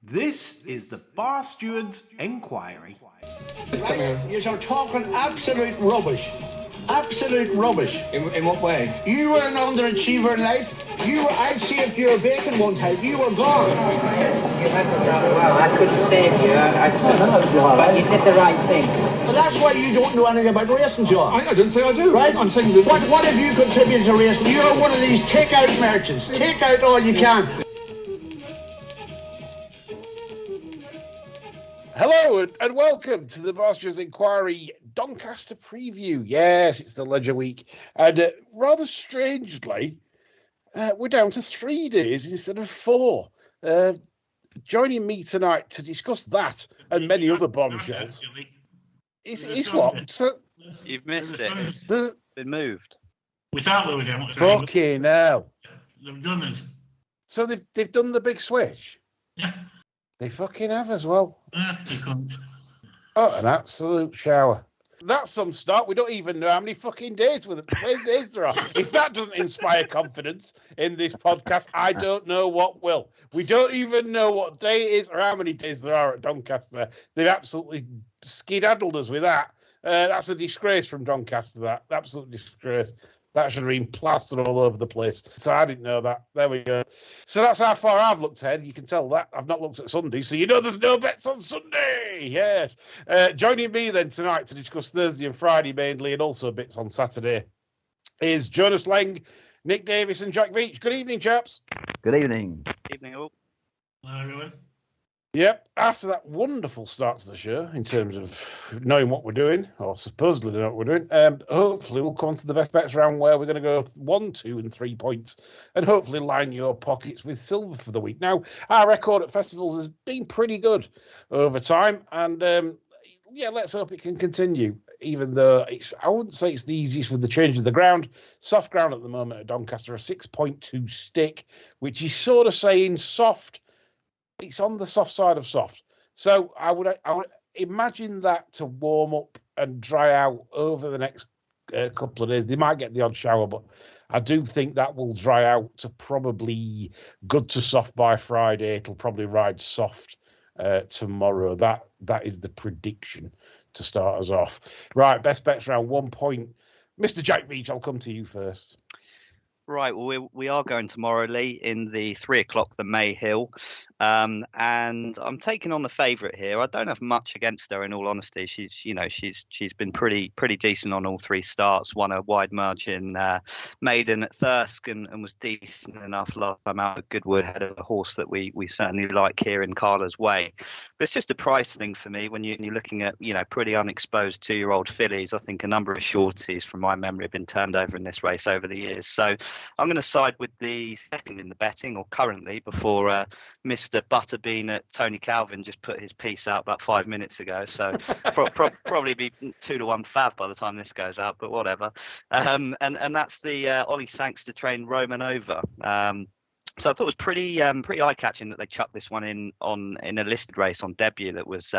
This is the Bar Steward's Enquiry. Right? You're talking absolute rubbish. Absolute rubbish. In what way? You were an underachiever in life. I saved your bacon one time. You were gone. You handled that well. I couldn't save you. But you did the right thing. But that's why you don't know anything about racing, John. I didn't say I do. Right? I'm saying that... What have you contributed to racing? You're one of these take-out merchants. Take out all you can. Hello and welcome to the Barsteward's Inquiry Doncaster preview. Yes, it's the Ledger Week. And rather strangely, we're down to 3 days instead of 4. Joining me tonight to discuss that and many other bombshells is what? You've missed it. Been moved. We thought we were doing it. Fucking hell. They've done it. So they've done the big switch? Yeah. They fucking have as well. They couldn't. Oh, an absolute shower. That's some start. We don't even know how many fucking days there are. If that doesn't inspire confidence in this podcast, I don't know what will. We don't even know what day it is or how many days there are at Doncaster. They've absolutely skedaddled us with that. That's a disgrace from Doncaster, that. Absolute disgrace. That should have been plastered all over the place. So I didn't know that. There we go. So that's how far I've looked ahead. You can tell that. I've not looked at Sunday, so you know there's no bets on Sunday. Yes. Joining me then tonight to discuss Thursday and Friday mainly, and also bits on Saturday, is Jonas Leng, Nick Davis and Jack Veach. Good evening, chaps. Good evening. Evening all. Hello, everyone. Yep, after that wonderful start to the show, in terms of knowing what we're doing, or supposedly knowing what we're doing, hopefully we'll come on to the best bets round where we're going to go 1, 2 and 3 points, and hopefully line your pockets with silver for the week. Now, our record at festivals has been pretty good over time, and let's hope it can continue, even though I wouldn't say it's the easiest with the change of the ground. Soft ground at the moment at Doncaster, a 6.2 stick, which is sort of saying soft. It's on the soft side of soft. So I would imagine that to warm up and dry out over the next couple of days. They might get the odd shower, but I do think that will dry out to probably good to soft by Friday. It'll probably ride soft tomorrow. That is the prediction to start us off. Right, best bets round 1 point. Mr. Jack Beach, I'll come to you first. Right, well, we are going tomorrow, Lee, in the 3 o'clock, the May Hill, and I'm taking on the favourite here. I don't have much against her, in all honesty. She's been pretty decent on all 3 starts. Won a wide margin maiden at Thirsk and was decent enough last time out at Goodwood. Had a horse that we certainly like here in Carla's Way. But it's just a price thing for me when you're looking at pretty unexposed 2-year-old fillies. I think a number of shorties from my memory have been turned over in this race over the years. So I'm going to side with the second in the betting, or currently, before Mr. Butterbean at Tony Calvin just put his piece out about 5 minutes ago. So probably be 2-1 fav by the time this goes out, but whatever. And that's the Ollie Sangster trained Roman over. So I thought it was pretty eye-catching that they chucked this one in a listed race on debut that was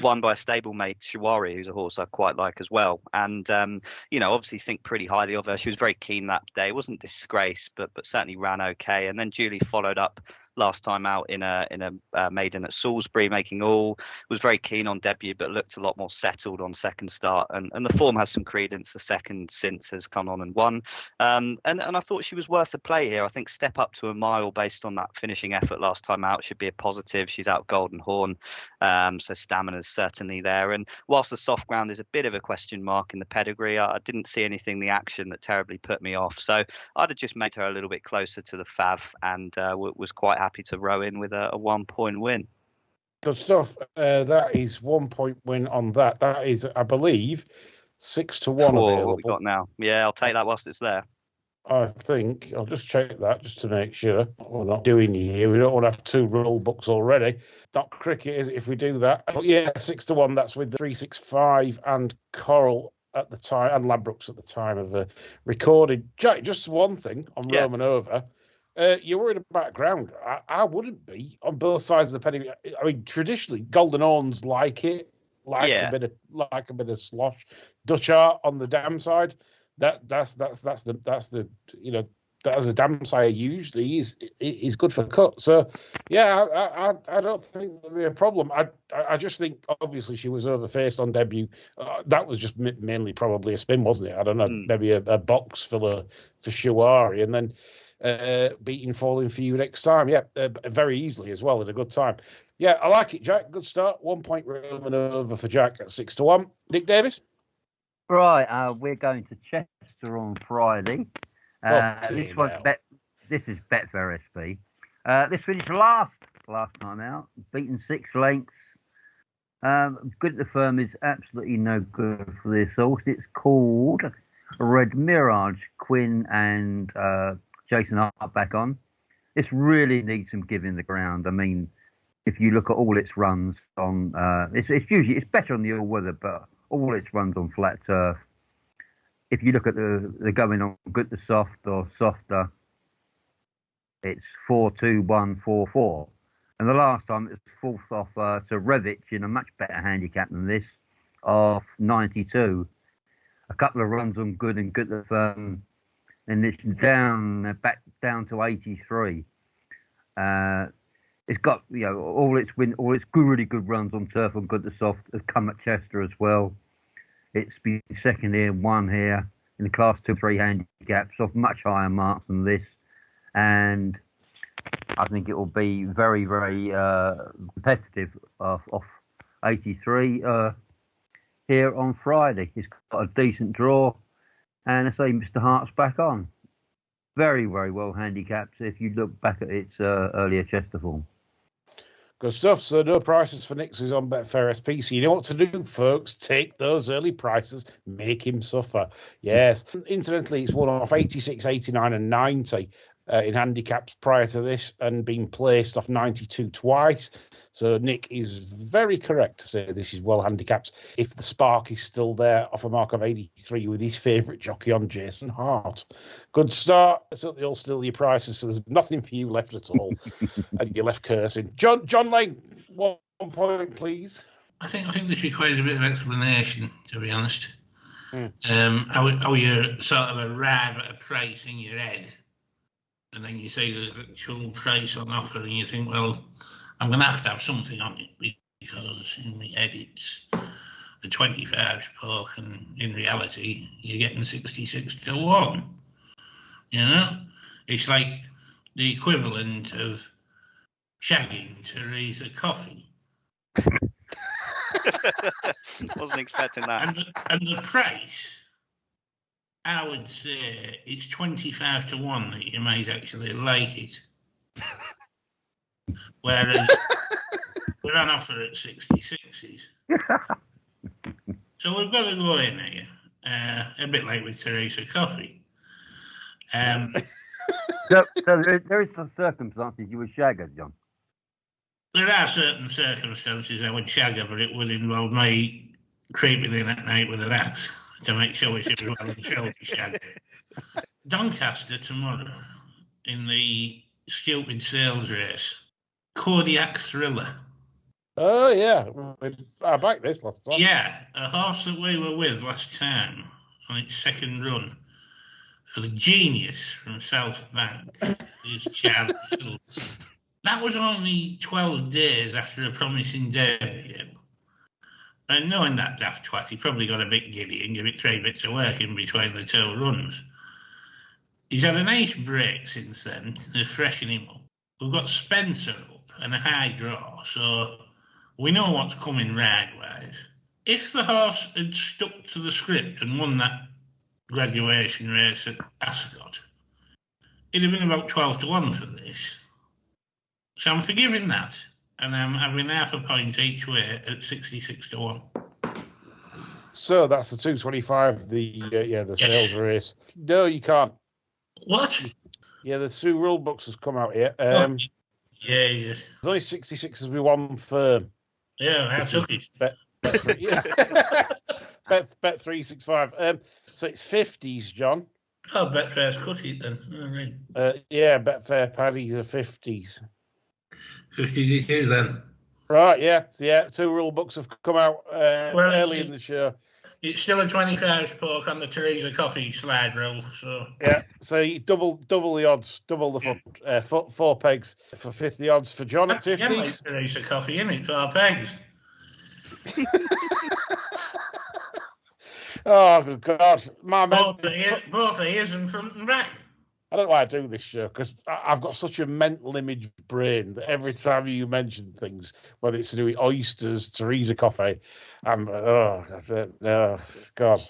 won by a stablemate, Shawari, who's a horse I quite like as well. And obviously think pretty highly of her. She was very keen that day. Wasn't disgraced, but certainly ran okay. And then duly followed up last time out in a maiden at Salisbury, making all. Was very keen on debut, but looked a lot more settled on second start. And the form has some credence. The second since has come on and won. And I thought she was worth a play here. I think step up to a mile based on that finishing effort last time out should be a positive. She's out Golden Horn, so stamina's certainly there. And whilst the soft ground is a bit of a question mark in the pedigree, I didn't see anything in the action that terribly put me off. So I'd have just made her a little bit closer to the fav and was quite happy to row in with a 1 point win. Good stuff. That is 1 point win on that. That is, I believe, 6-1 available. What we got now? Yeah, I'll take that whilst it's there. I think I'll just check that just to make sure we're not doing here. We don't want to have 2 rule books already. Not cricket, is it, if we do that? But yeah, 6-1. That's with the 365 and Coral at the time, and Ladbrokes at the time of recording. Jack, just one thing on Roman over. You're worried about ground. I wouldn't be on both sides of the pedigree. I mean, traditionally, Golden Horns like it, a bit of slosh. Dutch Art on the dam side. That's the that has a dam sire usually is good for cut. So, yeah, I don't think there'll be a problem. I just think, obviously, she was overfaced on debut. That was just mainly probably a spin, wasn't it? I don't know, maybe a box filler for Shuari, and then beating Falling For You next time. Yeah, very easily as well, at a good time. Yeah, I like it, Jack. Good start. 1 point Roman over for Jack at 6-1. Nick Davis? Right, we're going to Chester on Friday. This is Betfred SP. This finished last time out, beaten 6 lengths. Good at the firm is absolutely no good for this horse. It's called Red Mirage. Quinn and Jason Hart back on. This really needs some giving the ground. I mean, if you look at all its runs on, it's better on the all weather, but all its runs on flat turf. If you look at the going on good to soft or softer, it's 4-2-1-4-4. And the last time it was fourth off to Revich in a much better handicap than this, of 92. A couple of runs on good and good, and it's back down to 83. It's got all its really good runs on turf and good to soft have come at Chester as well. It's been second here, one here in the class 2-3 handicaps off much higher marks than this, and I think it will be very, very competitive off 83 here on Friday. It's got a decent draw, and I say Mr. Hart's back on. Very, very well handicapped if you look back at its earlier Chester form. Good stuff. So no prices for Nix's on Betfair SP. So you know what to do, folks. Take those early prices. Make him suffer. Yes. Incidentally, it's won off 86, 89 and 90 in handicaps prior to this and been placed off 92 twice. So Nick is very correct to say this is well handicapped if the spark is still there off a mark of 83 with his favourite jockey on, Jason Hart. Good start. Certainly all still your prices, so there's nothing for you left at all. And you're left cursing. John Lane, 1 point, please. I think this requires a bit of explanation, to be honest. How you sort of arrive at a price in your head, and then you see the actual price on offer, and you think, well, I'm going to have something on it because in my head it's a 25 pork, and in reality you're getting 66 to 1. You know, it's like the equivalent of shagging Teresa Coffee. Wasn't expecting that. And the price, I would say it's 25 to 1 that you might actually like it. Whereas we're on offer at 66s. So we've got to go in here, a bit like with Teresa Coffee. So there is some circumstances you would shag her, John. There are certain circumstances I would shag her, but it would involve me creeping in at night with an axe to make sure she was well and truly shagged. Doncaster tomorrow in the stupid sales race. Kodiak Thriller. Oh, yeah. I backed this last time. Yeah, a horse that we were with last time on its second run for the genius from South Bank is Charlie Hills. That was only 12 days after a promising debut. And knowing that daft twat, he probably got a bit giddy and gave it 3 bits of work in between the 2 runs. He's had a nice break since then to freshen him up. We've got Spencer up and a high draw, so we know what's coming ride-wise. If the horse had stuck to the script and won that graduation race at Ascot, it'd have been about 12 to 1 for this. So I'm forgiving that, and I'm having half a point each way at 66 to 1. So that's the 225, the sales race. No, you can't. What? Yeah, the 2 rule books has come out here. Yeah. There's only 66 as we one firm. Yeah, I took it. Bet 365. So it's 50s, John. Oh, Betfair's cut it then. All right. Yeah, Betfair Paddy's are 50s. 50s it is then. Right, yeah. So, yeah, 2 rule books have come out early in the show. it's still a 20 pounds pork on the Teresa coffee slide rule. So Yeah, so you double the odds, double the four pegs for 50 odds for John at that's again like 50s. Teresa coffee, isn't it? 12 pegs. Oh, good God. Both ears and front and back. I don't know why I do this show, because I've got such a mental image brain that every time you mention things, whether it's to do with oysters, Teresa coffee, oh, God.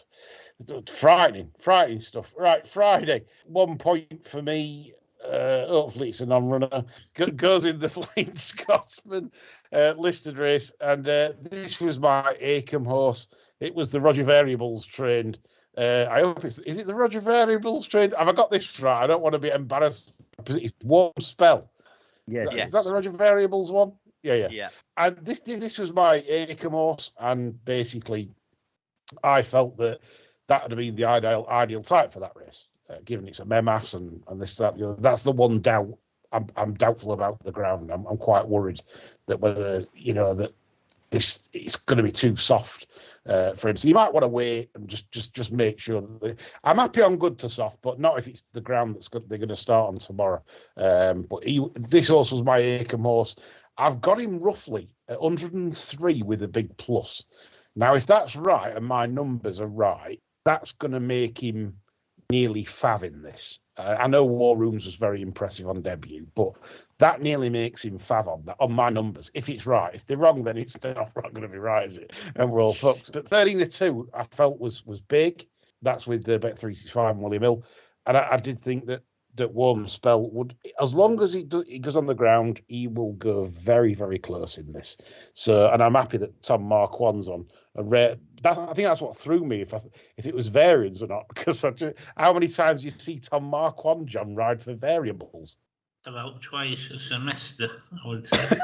Frightening stuff. Right, Friday, 1 point for me. Hopefully it's a non-runner. Goes in the Fleet Scotsman listed race, and this was my Acomb horse. It was the Roger Variables trained. I hope is it the Roger Variables trained? Have I got this right? I don't want to be embarrassed. It's Warm Spell. Yeah. Is that the Roger Variables one? Yeah. And this was my Acomb horse, and basically, I felt that would have been the ideal type for that race, given it's a Memas and this that. That's the one doubt. I'm doubtful about the ground. I'm quite worried that whether that this it's going to be too soft for him. So you might want to wait and just make sure that I'm happy on good to soft, but not if it's the ground they're going to start on tomorrow. But this horse was my Acomb horse. I've got him roughly at 103 with a big plus. Now, if that's right and my numbers are right, that's going to make him nearly fav in this. I know War Rooms was very impressive on debut, but that nearly makes him fav on my numbers. If it's right, if they're wrong, then it's not going to be right, is it? And we're all fucked. But 13-2, I felt was big. That's with the Bet365 and Willie Mill, and I did think that Warm Spell would, as long as he goes on the ground, he will go very, very close in this. So, and I'm happy that Tom Marquand's on a rare. I think that's what threw me if it was variants or not, because how many times you see Tom Marquand, John, ride for variables? About twice a semester, I would say.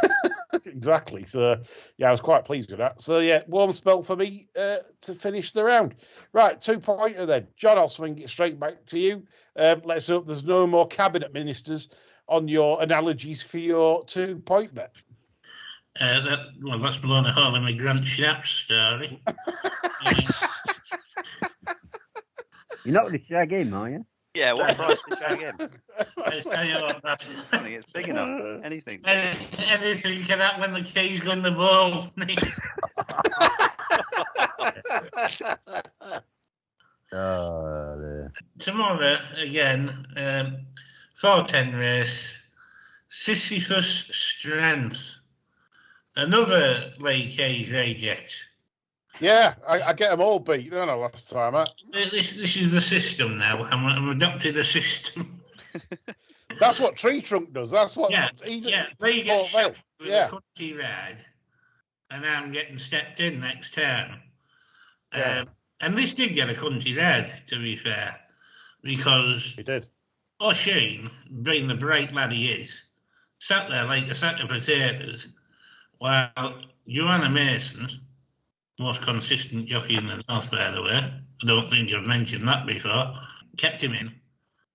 Exactly. So, yeah, I was quite pleased with that. So, yeah, Warm Spell for me to finish the round. Right, 2-pointer then. John, I'll swing it straight back to you. Let's hope there's no more cabinet ministers on your analogies for your 2-point bet. That's blown a hole in my Grant Shapps story. You're not going to shag him, are you? Yeah, what price to shag him? I tell you what, I think it's big enough. Anything. Anything can happen when the key's got the ball. Tomorrow, again, 4:10 race, Sisyphus Strength. Another Lee K's reject. Yeah, I get them all beat, don't I, last time? This is the system now. I'm adopting the system. That's what Tree Trunk does. That's what Lee gets shot with a country ride, and I'm getting stepped in next term. And this did get a country ride, to be fair, because he did. O'Sheen, being the bright lad he is, sat there like a sack of potatoes, while Joanna Mason, most consistent jockey in the North, by the way, I don't think you've mentioned that before, kept him in.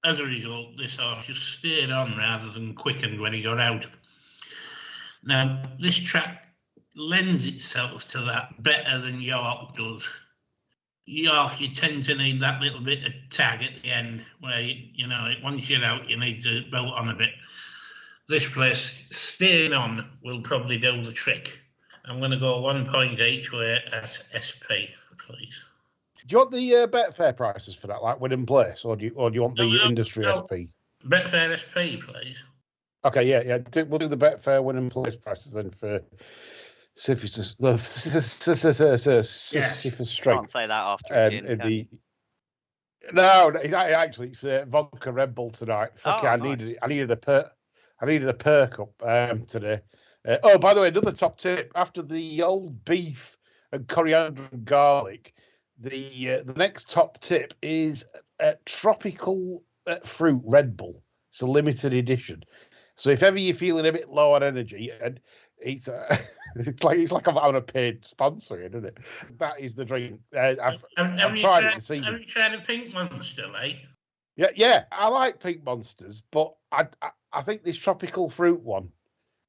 As a result, this horse just stayed on rather than quickened when he got out. Now, this track lends itself to that better than York does. York, you tend to need that little bit of tag at the end where, once you're out, you need to belt on a bit. This place, staying on, will probably do the trick. I'm going to go 1 point each way at SP, please. Do you want the Betfair prices for that, like winning place, or do you want the industry SP? Betfair SP, please. Okay, yeah. We'll do the Betfair winning place prices then for Sisyphus Strength. Can't say that after No, actually, it's vodka Red Bull tonight. I needed a perk up today. By the way, another top tip: after the old beef and coriander and garlic, the next top tip is tropical fruit Red Bull. It's a limited edition. So if ever you're feeling a bit low on energy, and it's like I'm having a paid sponsor, isn't it? That is the drink. I've tried it this evening. Have you tried a pink monster, mate? Yeah. I like pink monsters, but I think this tropical fruit one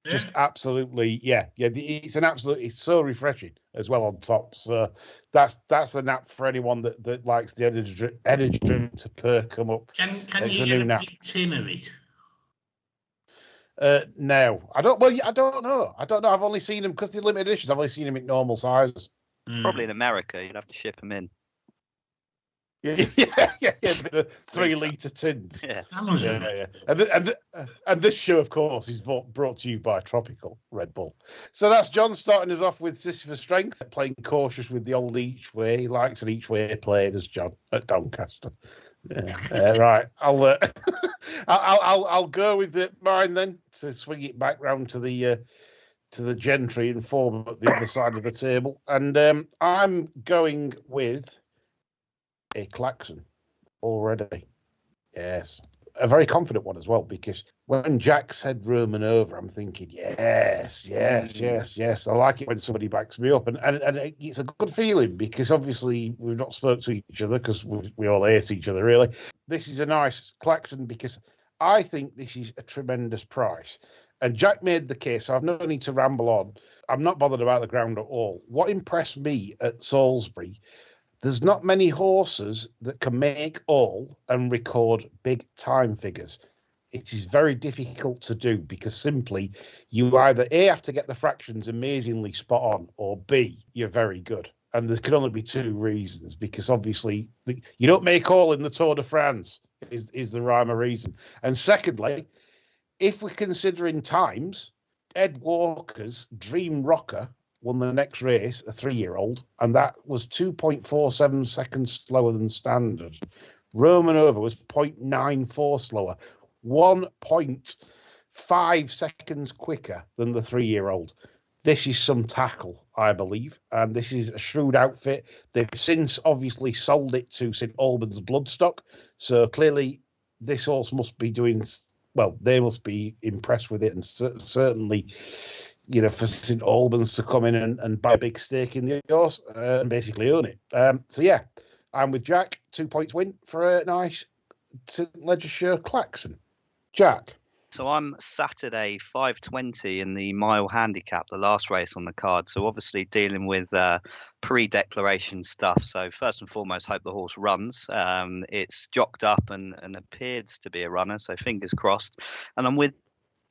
Just absolutely, yeah. It's it's so refreshing as well on top. So that's the nap for anyone that likes the energy drink to perk them up. Can It's you a get new a nap. big tin of it? No, I don't. Well, I don't know. I've only seen them because they're limited editions. I've only seen them in normal sizes. Probably in America, you'd have to ship them in. Yeah. The 3 litre tins. Yeah. Amazon. Yeah. And this show, of course, is brought to you by Tropical Red Bull. So that's John starting us off with Sisyphus Strength, playing cautious with the old each way. He likes an each way played as John at Doncaster. Yeah. Right. I'll go with mine then to swing it back round to the gentry and form at the other side of the table, and I'm going with a Klaxon already. Yes. A very confident one as well, because when Jack said Roman over, I'm thinking, yes. I like it when somebody backs me up. And it's a good feeling, because obviously we've not spoke to each other because we all hate each other, really. This is a nice Klaxon because I think this is a tremendous price. And Jack made the case, so I've no need to ramble on. I'm not bothered about the ground at all. What impressed me at Salisbury, there's not many horses that can make all and record big time figures. It is very difficult to do because simply you either A, have to get the fractions amazingly spot on, or B, you're very good. And there can only be two reasons, because obviously you don't make all in the Tour de France is the rhyme or reason. And secondly, if we're considering times, Ed Walker's Dream Rocker won the next race, a 3-year-old, and that was 2.47 seconds slower than standard. Roman Over was 0.94 slower, 1.5 seconds quicker than the 3-year-old. This is some tackle, I believe, and this is a shrewd outfit. They've since obviously sold it to St Albans Bloodstock, so clearly this horse must be doing well. They must be impressed with it, and certainly, you know, for St Albans to come in and buy a big stake in the horse and basically own it. So yeah, I'm with Jack. 2 points win for a nice Leicestershire Klaxon. Jack. So I'm Saturday 5:20 in the mile handicap, the last race on the card. So obviously dealing with pre-declaration stuff. So first and foremost, hope the horse runs. It's jocked up and appears to be a runner. So fingers crossed. And I'm with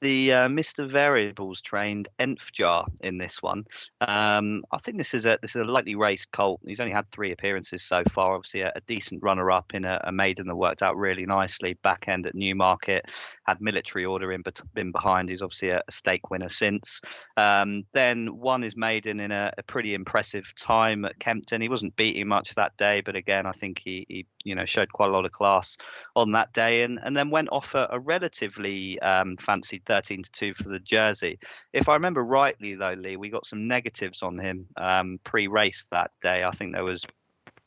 the Mr. Variables trained Nth Jar in this one. I think this is a lightly raced colt. He's only had 3 appearances so far. Obviously a decent runner up in a maiden that worked out really nicely. Back end at Newmarket, had military order in behind. He's obviously a stake winner since. Then won his maiden in a pretty impressive time at Kempton. He wasn't beating much that day, but again I think he showed quite a lot of class on that day, and then went off a relatively fancied 13-2 for the Jersey. If I remember rightly though, Lee, we got some negatives on him pre-race that day. I think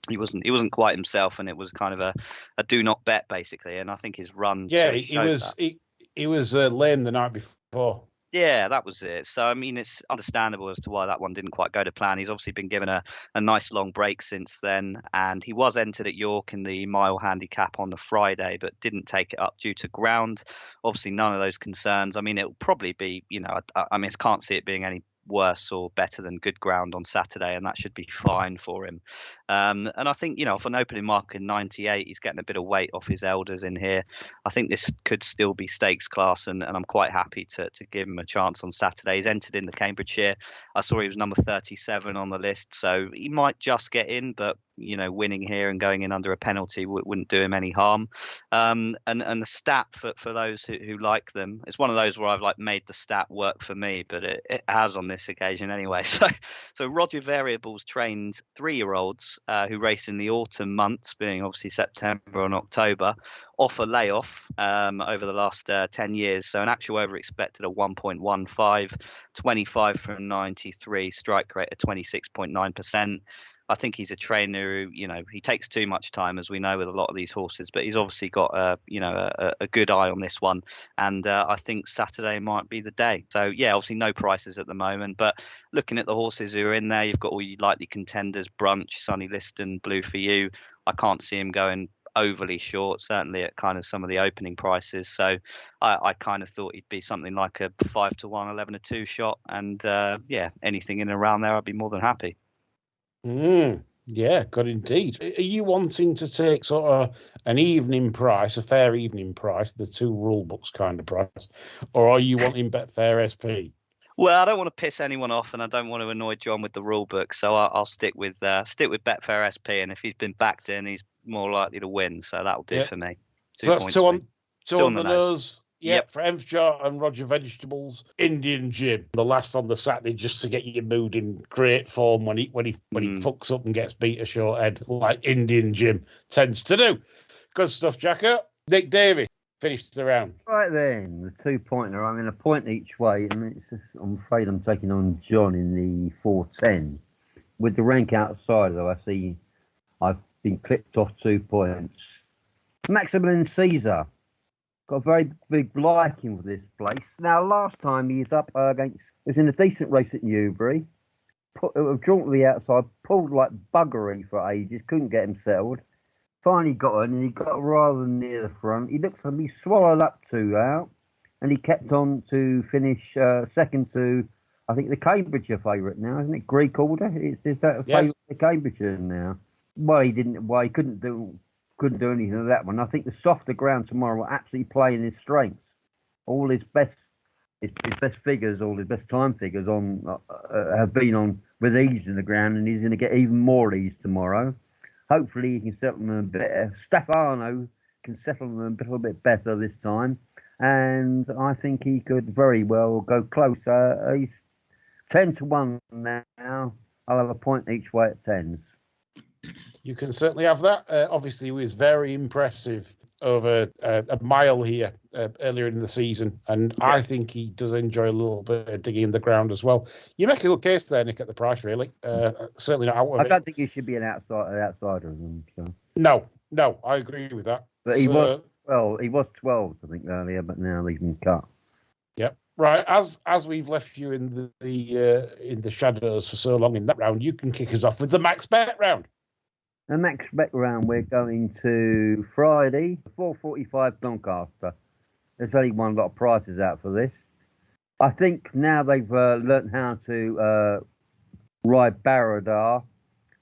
he wasn't quite himself, and it was kind of a do not bet basically. And I think his run, he was lame the night before. Yeah, that was it. So, I mean, it's understandable as to why that one didn't quite go to plan. He's obviously been given a nice long break since then, and he was entered at York in the mile handicap on the Friday, but didn't take it up due to ground. Obviously, none of those concerns. I mean, it'll probably be, I can't see it being any worse or better than good ground on Saturday, and that should be fine for him. And I think, for an opening mark in 98, he's getting a bit of weight off his elders in here. I think this could still be stakes class, and I'm quite happy to give him a chance on Saturday. He's entered in the Cambridgeshire. I saw he was number 37 on the list, so he might just get in, but winning here and going in under a penalty wouldn't do him any harm. And the stat for those who like them, it's one of those where I've made the stat work for me, but it has on this occasion anyway. So Roger Variables trained 3-year-olds who race in the autumn months, being obviously September and October, off a layoff over the last 10 years. So an actual over expected at 1.15, 25 from 93, strike rate at 26.9%. I think he's a trainer who, he takes too much time, as we know with a lot of these horses, but he's obviously got a good eye on this one. And I think Saturday might be the day. So, yeah, obviously no prices at the moment. But looking at the horses who are in there, you've got all your likely contenders, Brunch, Sunny Liston, Blue for You. I can't see him going overly short, certainly at kind of some of the opening prices. So I kind of thought he'd be something like a 5-1, 11-2 shot, and yeah, anything in and around there, I'd be more than happy. Yeah, good indeed. Are you wanting to take sort of an evening price, a fair evening price, the 2 rule books kind of price, or are you wanting Betfair SP? Well, I don't want to piss anyone off, and I don't want to annoy John with the rule book, so I'll stick with Betfair SP. And if he's been backed in, he's more likely to win. So that'll do for me. So that's two on the nose. Yep. For Emsjar and Roger Vegetables, Indian Jim, the last on the Saturday, just to get your mood in great form when he fucks up and gets beat a short head like Indian Jim tends to do. Good stuff, Jacko. Nick Davey finished the round. Right then, the 2-pointer. I'm in a point each way, and I'm afraid I'm taking on John in the 4-10. With the rank outside, though, I see I've been clipped off 2 points. Maximilian Caesar. Got a very big liking for this place. Now, last time he was up against, was in a decent race at Newbury. Drawn to the outside, pulled like buggery for ages, couldn't get him settled. Finally got on, and he got rather near the front. He looked like he swallowed up 2 out, and he kept on to finish second to, I think, the Cambridgeshire favourite now, isn't it? Greek Order? Is that a favourite for Cambridgeshire now? Well, he didn't. Well, he couldn't do anything of that one. I think the softer ground tomorrow will absolutely play in his strengths. All his best figures, all his best time figures have been on with ease in the ground, and he's going to get even more ease tomorrow. Hopefully he can settle them a bit. Stefano can settle them a little bit better this time, and I think he could very well go close. He's 10-1 now. I'll have a point each way at 10s. You can certainly have that. Obviously, he was very impressive over a mile here earlier in the season, and I think he does enjoy a little bit of digging in the ground as well. You make a good case there, Nick, at the price, really. Certainly not out of it. I don't think he should be an outsider of them. So. No, I agree with that. But he was 12, I think, earlier, but now he's been cut. Yep. Right, as we've left you in the shadows for so long in that round, you can kick us off with the max bet round. The max bet round, we're going to Friday, 4:45 Doncaster. There's only one lot of prices out for this. I think now they've learnt how to ride Baradar.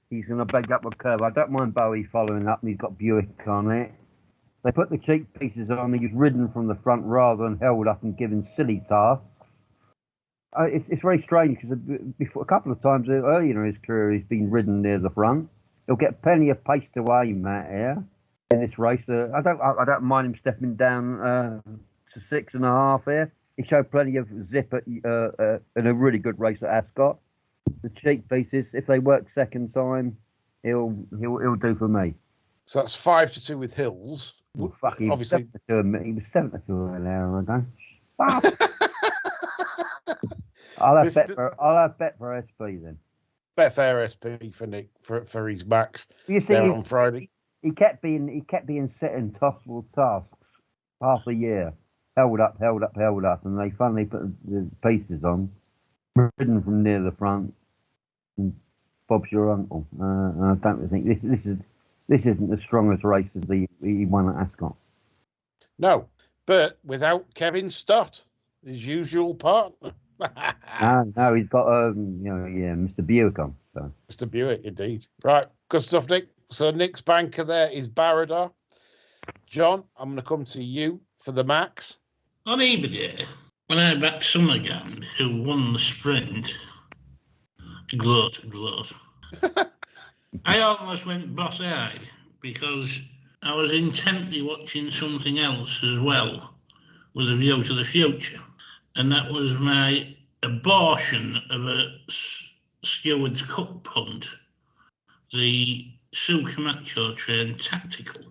He's going to beg up a curve. I don't mind Bowie following up, and he's got Buick on it. They put the cheek pieces on. He's ridden from the front rather than held up and given silly tasks. It's very strange because before a couple of times earlier in his career, he's been ridden near the front. He'll get plenty of pace to aim at here in this race. I don't mind him stepping down to 6.5 here. He showed plenty of zip in a really good race at Ascot. The cheek pieces, if they work second time, he'll do for me. So that's 5-2 with Hills. Well, fuck, he was 7-2 an hour ago. I'll have bet for SP then. Betfair SP for Nick for his max. You see, on Friday. He kept being set in impossible tasks half a year. Held up, and they finally put the pieces on. Ridden from near the front. And Bob's your uncle. I don't think this isn't as strong as race as he won at Ascot. No, but without Kevin Stott, his usual partner. No, he's got Mr. Buick on. So. Mr. Buick, indeed. Right, good stuff, Nick. So Nick's banker there is Baradar. John, I'm going to come to you for the max. On eBay Day, when I backed Summergand, who won the sprint, gloat. I almost went boss-eyed because I was intently watching something else as well with a view to the future. And that was my abortion of a Steward's Cup punt, the Sue Camacho trained Tactical,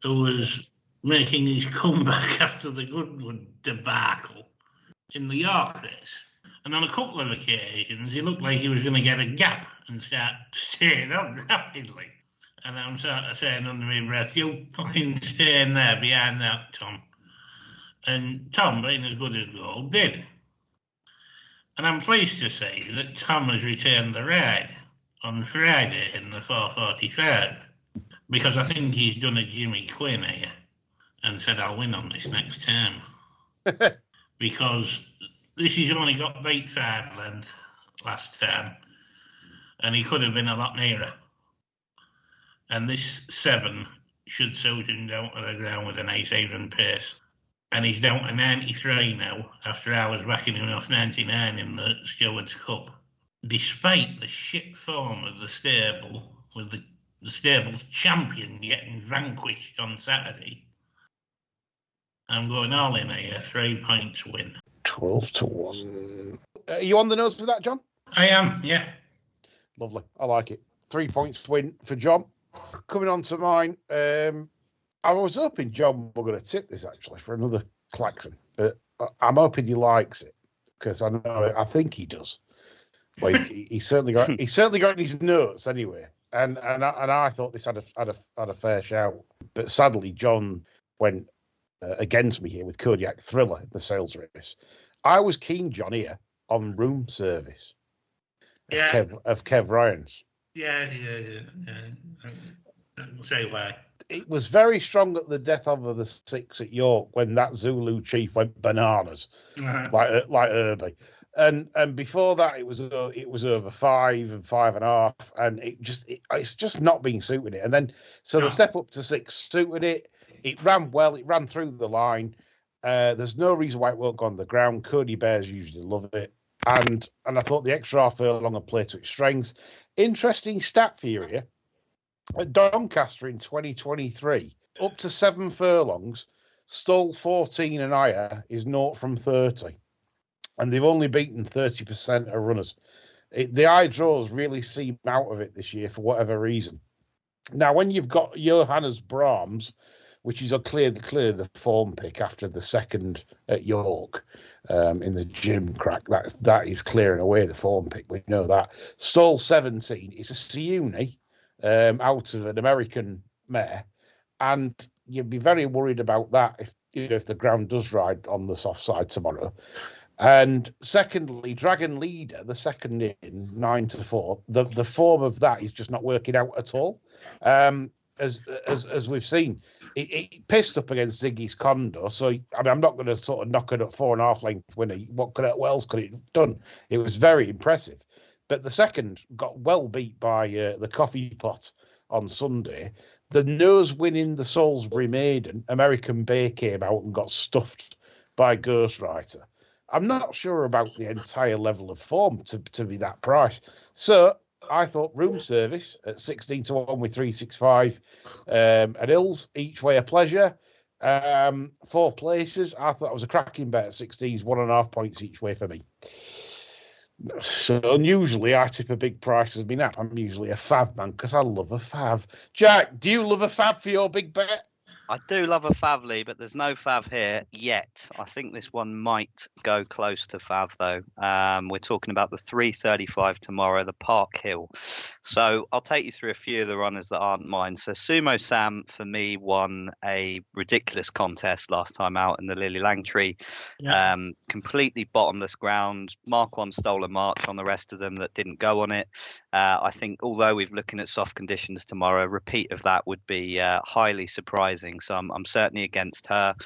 who was making his comeback after the Goodwood debacle in the York race. And on a couple of occasions, he looked like he was going to get a gap and start staying on rapidly. And I'm sort of saying under my breath, you fucking stay in there behind that, Tom. And Tom, being as good as gold, did. And I'm pleased to say that Tom has returned the ride on Friday in the 4:45. because I think he's done a Jimmy Quinn here and said, I'll win on this next term. Because he's only got beat 5 lengths last term, and he could have been a lot nearer. And this 7 should suit him down to the ground with an ace even pace. And he's down to 93 now, after I was backing him off 99 in the Stewards Cup. Despite the shit form of the stable, with the stable's champion getting vanquished on Saturday, I'm going all in here, 3 points win. 12-1. Are you on the nose for that, John? I am, yeah. Lovely. I like it. 3 points win for John. Coming on to mine, I was hoping John were going to tip this actually for another klaxon, but I'm hoping he likes it because I think he does. Well, he certainly got in his notes anyway, and I thought this had a fair shout, but sadly John went against me here with Kodiak Thriller in the sales race. I was keen, John, here on Room Service of Kev Ryan's. Yeah. I'll say why. It was very strong at the death of the 6 at York when that Zulu chief went bananas, like Herbie, and before that it was over 5 and 5.5, and it's just not been suiting it. And then the step up to 6 suited it. It ran well. It ran through the line. There's no reason why it won't go on the ground. Cody Bears usually love it, and I thought the extra half furlong would play to its strengths. Interesting stat for you here. At Doncaster in 2023, up to 7 furlongs, stall 14 and higher is 0 from 30. And they've only beaten 30% of runners. The eye draws really seem out of it this year for whatever reason. Now, when you've got Johannes Brahms, which is clear the form pick after the 2nd at York in the gym crack, that is clearing away the form pick. We know that. Stall 17 is a Siuni. Out of an American mare, and you'd be very worried about that if the ground does ride on the soft side tomorrow. And secondly, Dragon Leader, the second in 9-4, the form of that is just not working out at all. As we've seen, it pissed up against Ziggy's Condor. So I'm not going to sort of knock it at 4.5 length winner. What else could it have done? It was very impressive. But the second got well beat by the Coffee Pot on Sunday. The nose winning the Salisbury Maiden, American Bay, came out and got stuffed by Ghostwriter. I'm not sure about the entire level of form to be that price. So I thought Room Service at 16-1 with 365 at Hills, each way a pleasure. 4 places. I thought it was a cracking bet at 16s, 1.5 points each way for me. So unusually, I tip a big price as me nap. I'm usually a fav man because I love a fav. Jack, do you love a fav for your big bet? I do love a fav, Lee, but there's no fav here yet. I think this one might go close to fav, though. We're talking about the 3:35 tomorrow, the Park Hill. So I'll take you through a few of the runners that aren't mine. So Sumo Sam, for me, won a ridiculous contest last time out in the Lily Langtree. Yeah. Completely bottomless ground. Mark 1 stole a march on the rest of them that didn't go on it. I think although we're looking at soft conditions tomorrow, a repeat of that would be highly surprising. So I'm certainly against her.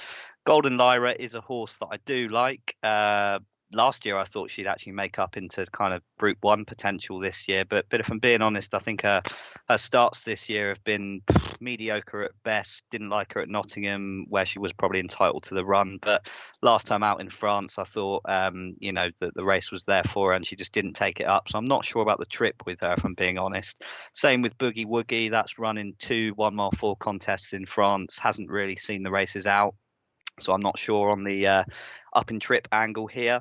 Golden Lyra is a horse that I do like. Last year I thought she'd actually make up into kind of Group 1 potential this year, but if I'm being honest, I think her starts this year have been mediocre at best. Didn't like her at Nottingham, where she was probably entitled to the run, but last time out in France I thought that the race was there for her and she just didn't take it up. So I'm not sure about the trip with her, if I'm being honest. Same with Boogie Woogie. That's running 2 1-mile 4 contests in France, hasn't really seen the races out. So I'm not sure on the up and trip angle here.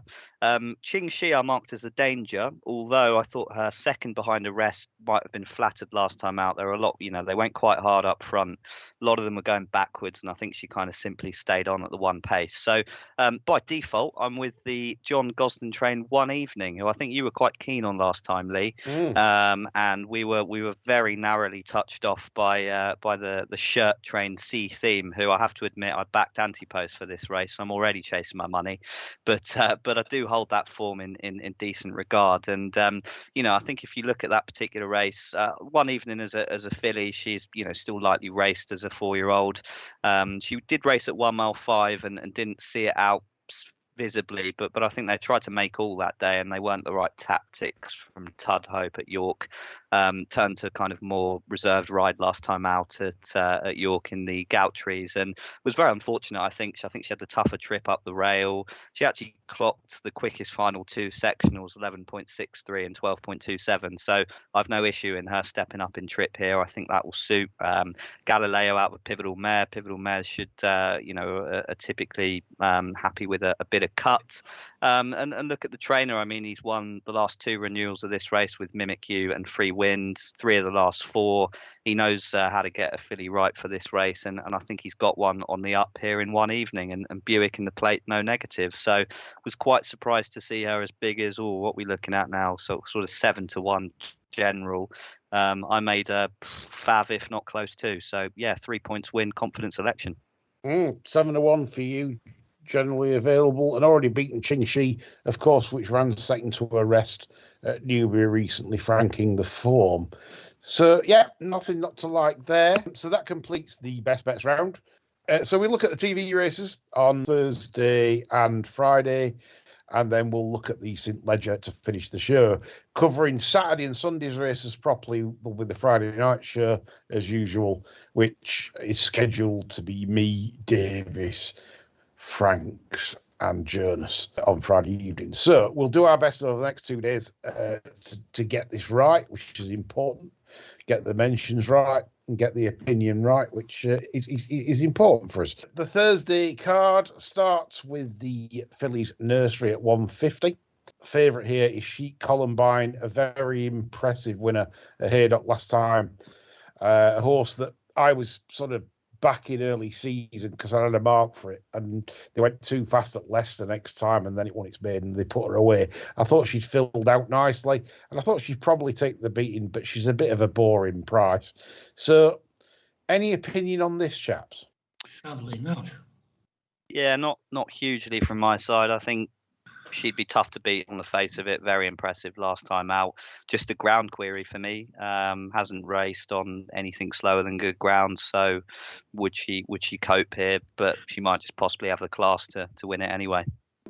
Ching Shi I marked as a danger, although I thought her second behind the rest might have been flattered last time out. There were a lot, they went quite hard up front. A lot of them were going backwards, and I think she kind of simply stayed on at the one pace. So by default, I'm with the John Gosden train One Evening, who I think you were quite keen on last time, Lee. And we were very narrowly touched off by the shirt train C Theme, who I have to admit I backed Antipost for this race. So I'm already chasing my money money, but I do hold that form in decent regard. And I think if you look at that particular race, one evening as a filly, she's still lightly raced as a 4-year-old. She did race at 1 mile 5 and didn't see it out visibly, but I think they tried to make all that day, and they weren't the right tactics from Tudhope at York. Turned to kind of more reserved ride last time out at York in the Gowtrees, and was very unfortunate. I think she had the tougher trip up the rail. She actually clocked the quickest final 2 sectionals, 11.63 and 12.27. So I've no issue in her stepping up in trip here. I think that will suit. Galileo out with Pivotal Mare. Pivotal Mares should are typically happy with a bit of cut. And look at the trainer. I mean, he's won the last 2 renewals of this race with Mimic You and Free Winds, 3 of the last 4. He knows how to get a filly right for this race, and I think he's got one on the up here in one evening. And Buick in the plate, no negative. So was quite surprised to see her as big as what we're looking at now, so sort of 7-1 general. I made a fav, if not close to. So yeah, 3 points win, confident selection. 7-1 for you. Generally available, and already beaten Ching Shi, of course, which ran second to a rest at Newbury recently, franking the form. So yeah, nothing not to like there. So that completes the best bets round. So we look at the TV races on Thursday and Friday, and then we'll look at the St Ledger to finish the show, covering Saturday and Sunday's races properly with the Friday night show as usual, which is scheduled to be me, Davis, Franks and Jonas on Friday evening. So we'll do our best over the next 2 days to get this right, which is important, get the mentions right and get the opinion right, which is important for us. The Thursday card starts with the Fillies Nursery at 150. Favourite here is Chic Columbine, a very impressive winner at Haydock last time. A horse that I was sort of back in early season because I had a mark for it, and they went too fast at Leicester next time, and then it won its maiden and they put her away. I thought she'd filled out nicely, and I thought she'd probably take the beating, but she's a bit of a boring price. So any opinion on this, chaps? Sadly not. Yeah, not hugely from my side. I think she'd be tough to beat on the face of it. Very impressive last time out. Just a ground query for me. Hasn't raced on anything slower than good ground. So would she cope here? But she might just possibly have the class to win it anyway.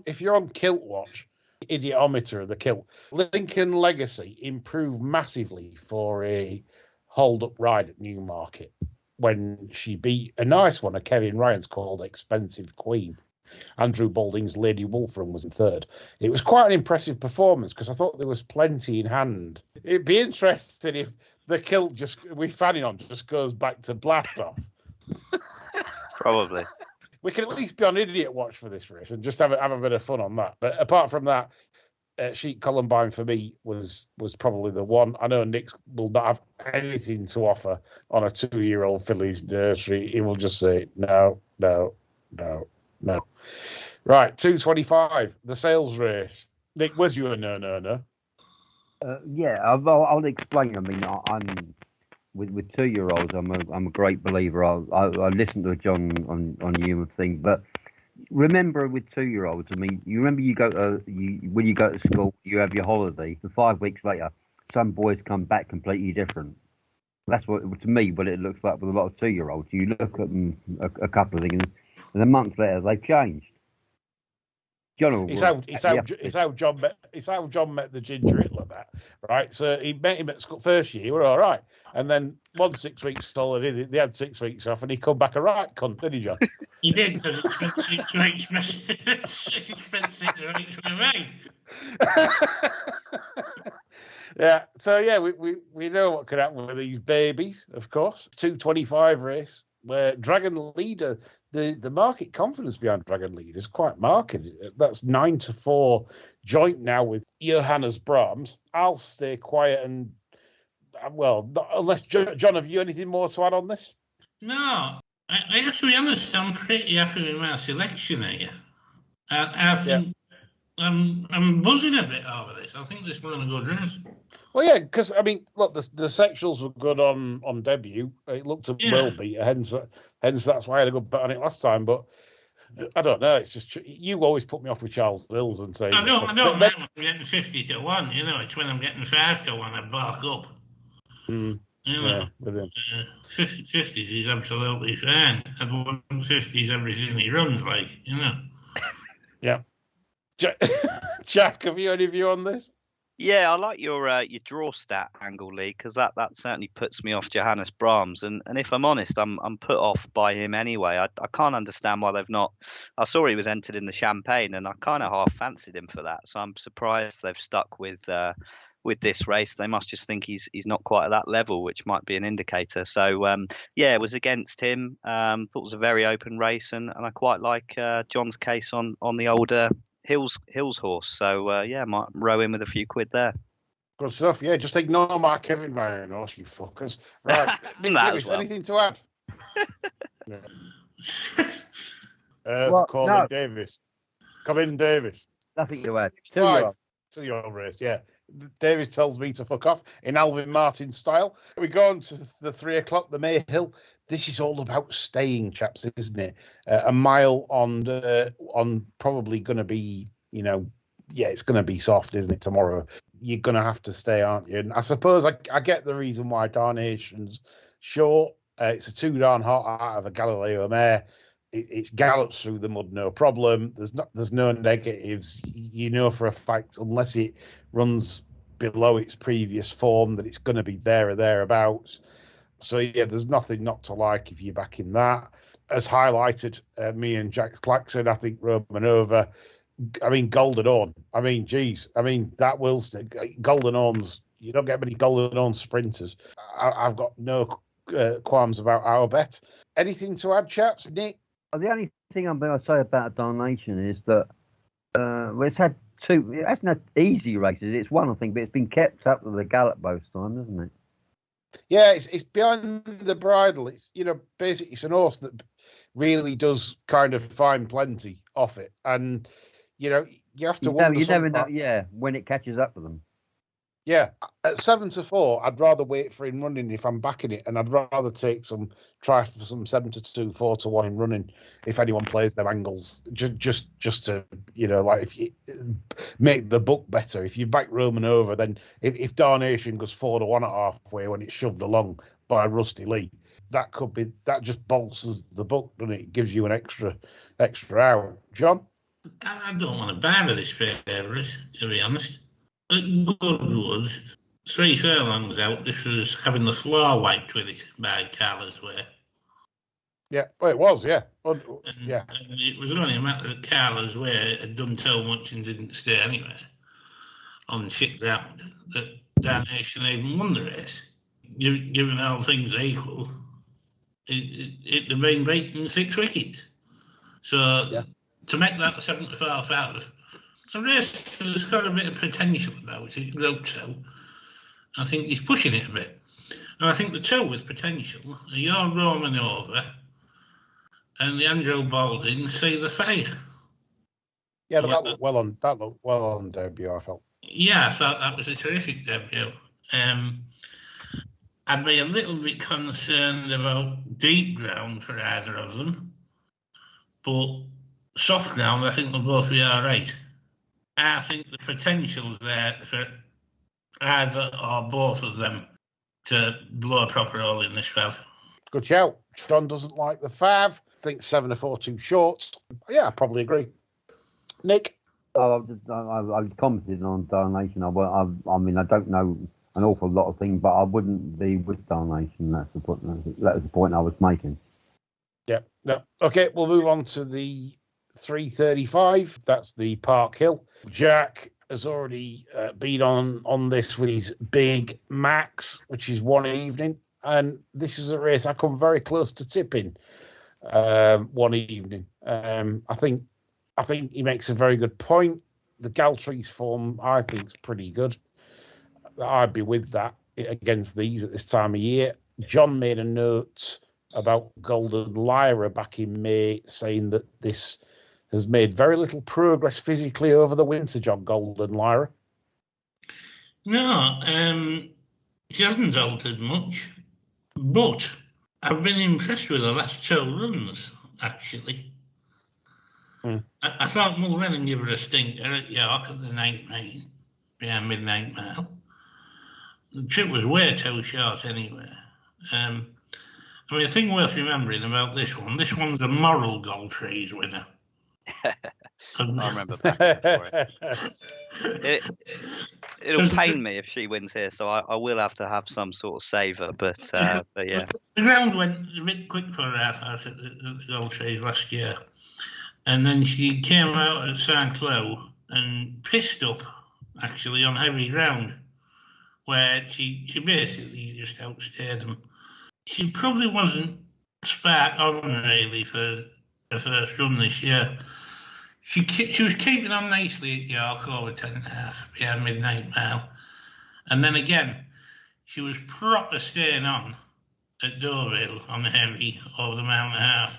If you're on Kilt Watch, idiometer of the Kilt, Lincoln Legacy improved massively for a hold-up ride at Newmarket when she beat a nice one, a Kevin Ryan's called Expensive Queen. Andrew Balding's Lady Wolfram was in third. It was quite an impressive performance because I thought there was plenty in hand. It'd be interesting if the Kilt we're fanning on just goes back to blast off. Probably. We can at least be on idiot watch for this race and just have a bit of fun on that. But apart from that, Chic Columbine for me was probably the one. I know Nick will not have anything to offer on a 2-year-old Fillies Nursery. He will just say no. Right, 225, the sales race. Nick, was you a no? Yeah, I'll explain. I mean, I'm with 2-year-olds. I'm a great believer. I listen to a John on human thing, but remember with 2-year-olds. I mean, you remember when you go to school, you have your holiday. And 5 weeks later, some boys come back completely different. That's what to me what it looks like with a lot of 2-year-olds. You look at them a couple of things. And a month later, they've changed. It's how John met the ginger Hitler, that right. So he met him at school first year. We're all right, and then 6 weeks holiday. They had 6 weeks off, and he come back a right cunt, didn't he, John? He did because it's too expensive to reach for me. Yeah. So yeah, we know what could happen with these babies, of course. 225 race where Dragon Leader. The market confidence behind Dragon Leader is quite marked. That's 9-4 joint now with Johannes Brahms. I'll stay quiet and, unless, John, have you anything more to add on this? No, I have to be honest, I'm pretty happy with my selection here. I think I'm buzzing a bit over this. I think this is going to go dress. Well, yeah, because, I mean, look, the sectionals were good on debut. It looked a well beat, hence that's why I had a good bet on it last time. But I don't know. It's just you always put me off with Charles Hills and say. I don't mind when I'm getting 50 to 1. You know, it's when I'm getting 5 to 1 I bark up. You know, with him. 50s he's absolutely fine. And 150s everything he runs like, you know. Yeah. Jack, have you any view on this? Yeah, I like your draw stat angle, Lee, because that certainly puts me off Johannes Brahms. And if I'm honest, I'm put off by him anyway. I can't understand why they've not. I saw he was entered in the Champagne, and I kind of half fancied him for that. So I'm surprised they've stuck with this race. They must just think he's not quite at that level, which might be an indicator. So yeah, it was against him. Thought it was a very open race, and I quite like John's case on the older Hills horse. So yeah, might row in with a few quid there. Good stuff. Yeah, just ignore my Kevin Ryan horse, you fuckers. Right, Nick Davis, anything to add? Calling Davis. Come in, Davis. Nothing to add. To your race, yeah. Davis tells me to fuck off in Alvin Martin style. We go on to the 3 o'clock, the Mayhill. This is all about staying, chaps, isn't it? A mile on probably going to be, it's going to be soft, isn't it, tomorrow? You're going to have to stay, aren't you? And I suppose I get the reason why Darnation's short. It's a 2 darn hot out of a Galileo mare. It gallops through the mud, no problem. There's no negatives. You know for a fact, unless it runs below its previous form, that it's going to be there or thereabouts. So, yeah, there's nothing not to like if you're backing that. As highlighted, me and Jack Claxon, I think Romanova. I mean, Golden Horn. I mean, geez. I mean, that Golden Horns, you don't get many Golden Horn sprinters. I've got no qualms about our bet. Anything to add, chaps? Nick? The only thing I'm going to say about Donation is that it hasn't had easy races. It's one, I think, but it's been kept up with the gallop both times, hasn't it? Yeah, it's behind the bridle. It's basically it's an horse that really does kind of find plenty off it, and you have to wonder. You never know. Yeah, when it catches up with them. Yeah, at 7-4, I'd rather wait for him running if I'm backing it, and I'd rather try for some 7-2, 4-1 in running if anyone plays them angles, just to if you make the book better. If you back Romanova, then if Darnation goes 4-1 at halfway when it's shoved along by Rusty Lee, that just bolsters the book, doesn't it? It gives you an extra out. John, I don't want to bother this favourite, to be honest. At Goodwood, 3 furlongs out, this was having the floor wiped with it by Carlsberg. Yeah, well, it was, yeah. And it was only a matter that Carlsberg had done so much and didn't stay anywhere on shit ground that Damnation even won the race. Given all things equal, it'd have been beaten 6 wickets. So to make that 7-4 out, the race has got a bit of potential about it, wrote so. I think he's pushing it a bit. And I think the 2 with potential are your Romanova and the Andrew Baldwin See the Fire. Yeah, that looked well on debut, I felt. Yeah, I thought that was a terrific debut. I'd be a little bit concerned about deep ground for either of them, but soft ground, I think they'll both be all right. I think the potential's there for either or both of them to blow a proper hole in this field. Good shout. John doesn't like the 5. Thinks 7-4 too short. Yeah, I probably agree. Nick? I was commenting on Donation. I mean, I don't know an awful lot of things, but I wouldn't be with Donation. That was the point I was making. Yeah. No. Okay, we'll move on to the 3:35. That's the Park Hill. Jack has already been on this with his Big Max, which is one evening, and this is a race I come very close to tipping one evening. I think he makes a very good point. The Galtree's form, I think, is pretty good. I'd be with that against these at this time of year. John made a note about Golden Lyra back in May, saying that this has made very little progress physically over the winter, John, Golden Lyra. No, she hasn't altered much, but I've been impressed with the last 2 runs, actually. I thought Mulrennan gave her a stinker at York at the night mile, behind Midnight Mile. The trip was way too short anyway. I mean, a thing worth remembering about this one's a moral Goldtrees winner. I remember backing for it. It'll pain me if she wins here, so I will have to have some sort of saver. But yeah, the ground went a bit quick for her at the Goldtrees last year, and then she came out at St. Cloud and pissed up actually on heavy ground, where she basically just outstayed them. She probably wasn't spark on really for the first run this year. She was keeping on nicely at York over 10.5 behind Midnight Mile. And then again, she was proper staying on at Deauville on the heavy over the mile and a half.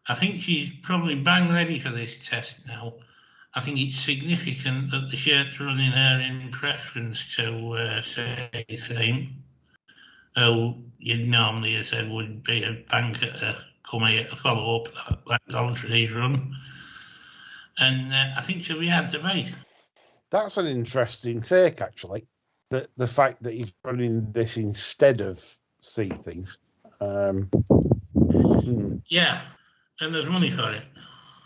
I think she's probably bang ready for this test now. I think it's significant that the shirt's running her in preference to, say, Theme, who you'd normally have said would be a banker coming here to follow up that Goldtrees run. And I think she'll be hard to beat. That's an interesting take, actually. The fact that he's running this instead of Theme. Yeah, and there's money for it.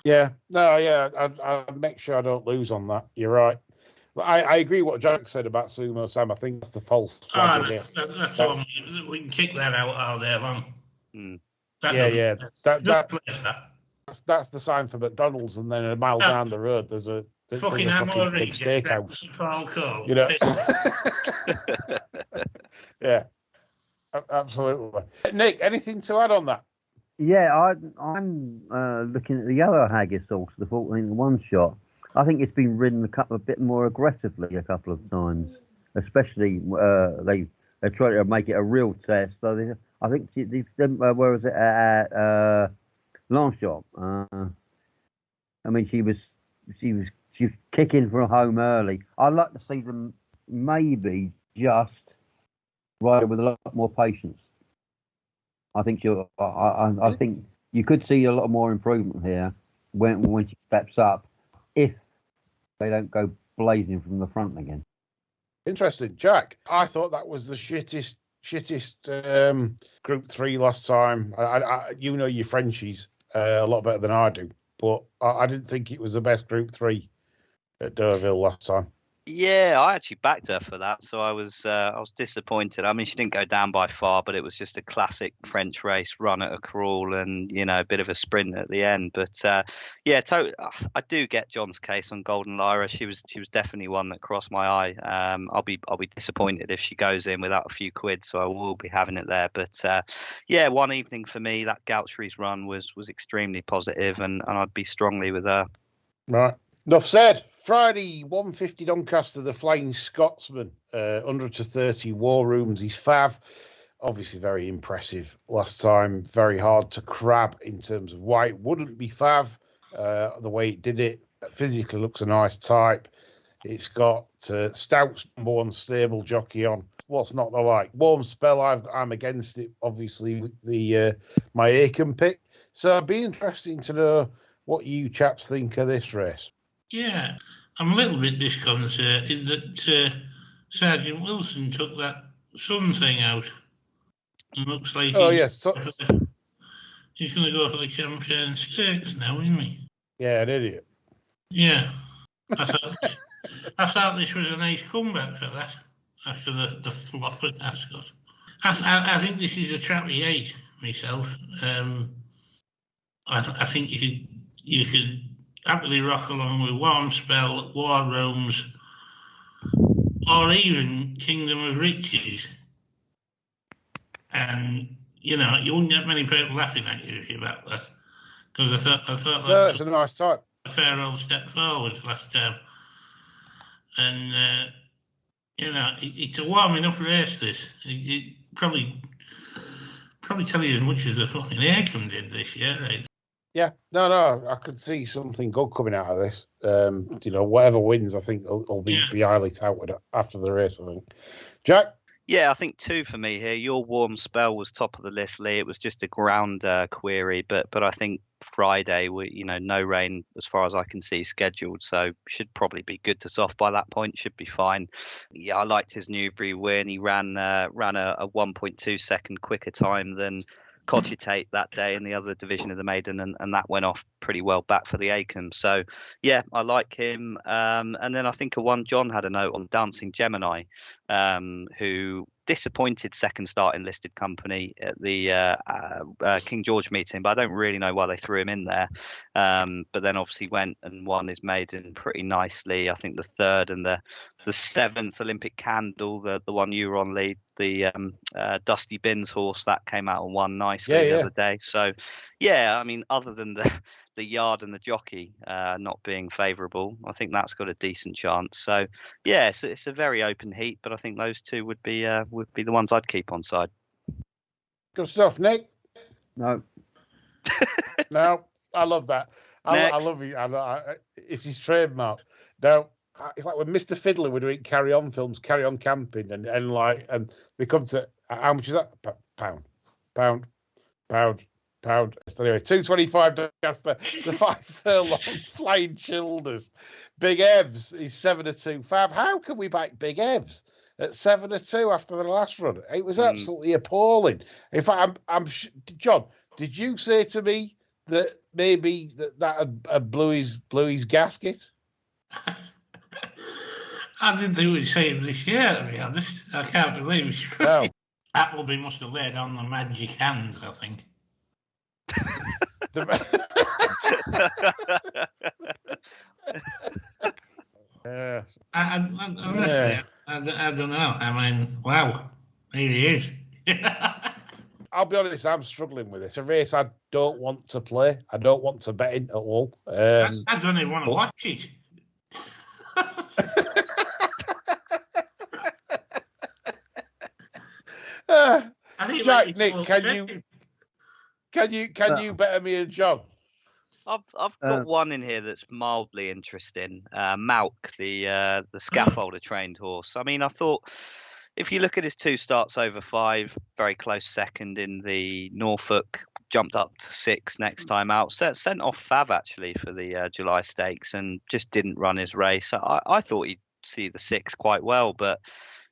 Yeah, no, yeah, I'll make sure I don't lose on that. You're right. But I agree what Jack said about Sumo Sam. I think that's the false flag. That's all. We can kick that out all day long. That's the sign for McDonald's, and then a mile down the road there's a fucking big steakhouse. You know. Yeah, absolutely. Nick, anything to add on that? Yeah, I'm looking at the other haggis horse, the 14-1 shot. I think it's been ridden a bit more aggressively a couple of times, especially they try to make it a real test. So I think where was it at Longshot? I mean, she was kicking from home early. I'd like to see them maybe just ride it with a lot more patience. I think I think you could see a lot more improvement here when she steps up, if they don't go blazing from the front again. Interesting, Jack. I thought that was the shittest Group 3 last time. You know your Frenchies a lot better than I do, but I didn't think it was the best Group 3 at Deauville last time. Yeah, I actually backed her for that, so I was disappointed. I mean, she didn't go down by far, but it was just a classic French race, run at a crawl, and a bit of a sprint at the end. But I do get John's case on Golden Lyra. She was definitely one that crossed my eye. I'll be disappointed if she goes in without a few quid, so I will be having it there. But one evening for me, that Goutry's run was extremely positive, and I'd be strongly with her. Right. Enough said. Friday, 150 Doncaster, the Flying Scotsman, 100 to 30 War Rooms. He's fav. Obviously very impressive last time. Very hard to crab in terms of why it wouldn't be fav. The way it did it, physically looks a nice type. It's got Stout's number one stable jockey on. What's not to like? Warm spell, I'm against it, obviously, with the my Aiken pick. So it'd be interesting to know what you chaps think of this race. Yeah, I'm a little bit disconcerted that Sergeant Wilson took that Sun thing out. It looks like he's going to go for the Champion Stakes now, isn't he? Yeah, an idiot. Yeah, I thought this was a nice comeback for that after the flop at Ascot. I think this is a trap he ate myself. I think you could happily rock along with Warm Spell, War Rooms, or even Kingdom of Riches. And, you wouldn't get many people laughing at you if you backed that. Because I thought that it's a nice type. A fair old step forward last time. And, it's a warm enough race, this. It probably tell you as much as the fucking Aiken did this year, right? Yeah, no, I could see something good coming out of this. Whatever wins, I think will be highly touted after the race, I think. Jack? Yeah, I think 2 for me here. Your warm spell was top of the list, Lee. It was just a ground query, but I think Friday, no rain as far as I can see scheduled, so should probably be good to soft by that point. Should be fine. Yeah, I liked his Newbury win. He ran a 1.2 second quicker time than Cogitate that day in the other division of the maiden, and that went off pretty well back for the Acom. So yeah, I like him. And then I think John had a note on Dancing Gemini, who disappointed second start in listed company at the King George meeting, but I don't really know why they threw him in there. But then obviously went and won his maiden pretty nicely. I think the 3rd and the 7th Olympic Candle, the one you were on, Lee, the Dusty Bins horse, that came out and won nicely the other day. So yeah, I mean, other than the yard and the jockey not being favourable, I think that's got a decent chance. So yeah, it's a very open heat, but I think those 2 would be the ones I'd keep on side. Good stuff, Nick. No. No, I love that. I love you. It's his trademark. Now, it's like when Mr. Fiddler were doing Carry On films, Carry On Camping, and they come to, how much is that? Pound. So anyway, 225 Doncaster, the 5 furlong Flying Childers. Big Evs is 7-2. Fab, how can we back Big Evs at 7-2 after the last run? It was absolutely appalling. In fact, John, did you say to me that maybe that had blew his gasket? I didn't think we'd see him this year, to be honest. I can't believe it. No. Appleby must have laid on the magic hands, I think. Honestly, I don't know. I mean, wow, here he is. I'll be honest, I'm struggling with it. It's a race I don't want to play. I don't want to bet in at all. I don't even want to watch it. Jack, Nick, can you better me and John? I've got one in here that's mildly interesting. Malk, the scaffolder trained horse. I mean, I thought if you look at his 2 starts over 5, very close second in the Norfolk, jumped up to 6 next time out. Sent off Fav actually for the July Stakes and just didn't run his race. I thought he'd see the 6 quite well, but